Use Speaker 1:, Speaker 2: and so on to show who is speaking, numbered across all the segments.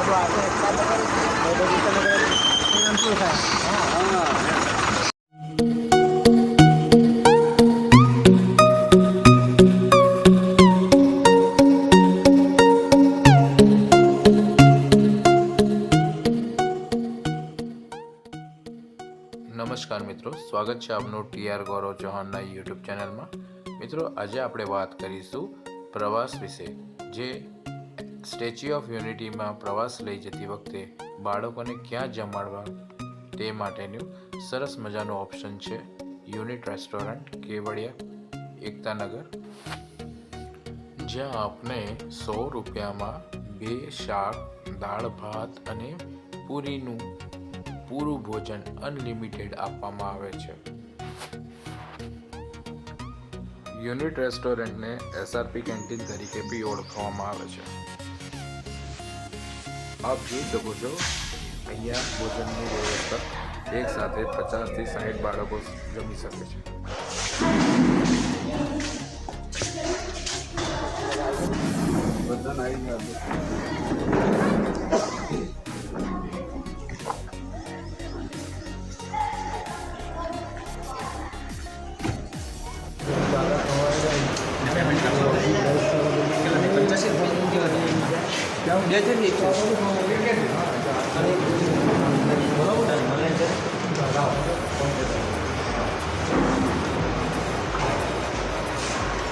Speaker 1: નમસ્કાર મિત્રો, સ્વાગત છે આપનું ટીઆર ગૌરવ ચૌહાણના યુટ્યુબ ચેનલમાં। મિત્રો, આજે આપણે વાત કરીશું પ્રવાસ વિશે। જે સ્ટેચ્યુ ઓફ યુનિટીમાં પ્રવાસ લઈ જતી વખતે બાળકોને ક્યાં જમાડવા તે માટેનું સરસ મજાનું ઓપ્શન છે યુનિટ રેસ્ટોરન્ટ, કેવડિયા, એકતાનગર, જ્યાં આપને 100 રૂપિયામાં 2 શાક, દાળ ભાત અને પૂરીનું પૂરું ભોજન અનલિમિટેડ આપવામાં આવે છે। યુનિટ રેસ્ટોરન્ટને એસઆરપી કેન્ટીન તરીકે બી ઓળખવામાં આવે છે। આપ જોઈ શકો છો, અહીંયા ભોજનની વ્યવસ્થા એક સાથે 50 થી 60 બાળકો જમી શકે છે।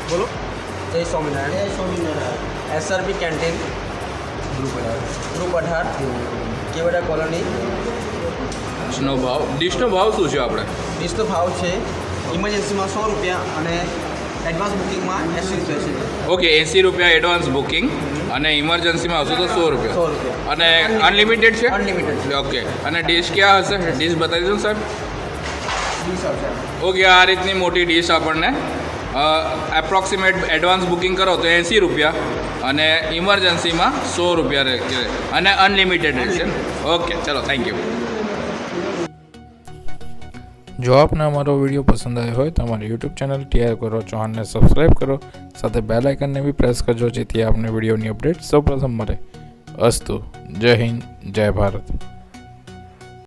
Speaker 2: बोलो। जय स्वामीनारायण। एसआरपी कैंटीन, ग्रुप 18, केवड़ा कॉलोनी।
Speaker 3: ડીશનો ભાવ શું છે? આપણે
Speaker 2: ડીશનો ભાવ છે ઇમરજન્સીમાં 100 રૂપિયા અને એડવાન્સ બુકિંગમાં 80 રૂપિયા છે।
Speaker 3: ઓકે, 80 રૂપિયા એડવાન્સ બુકિંગ અને ઇમરજન્સીમાં આવશે તો 100 રૂપિયા।
Speaker 2: 100 રૂપિયા
Speaker 3: અને અનલિમિટેડ છે?
Speaker 2: અનલિમિટેડ છે।
Speaker 3: ઓકે, અને ડીશ ક્યાં હશે? ડીશ બતાવી દો સાહેબ।
Speaker 2: ડીશ આવશે।
Speaker 3: ઓકે, આ રીતની મોટી ડીશ આપણને એપ્રોક્સિમેટ એડવાન્સ બુકિંગ કરો તો 80 રૂપિયા અને ઇમરજન્સીમાં 100 રૂપિયા રહે અને અનલિમિટેડ રહેશે। ઓકે, ચલો, થેન્ક યુ।
Speaker 1: જો આપને અમારો વિડીયો પસંદ આવ્યો હોય તો અમારી યુટ્યુબ ચેનલ ટીઆર ગૌરવ ચૌહાણને સબસ્ક્રાઈબ કરો, સાથે બેલ આઇકનને બી પ્રેસ કરજો, જેથી આપને વિડીયોની અપડેટ સૌપ્રથમ મળે। અસ્તુ, જય હિન્દ, જય ભારત।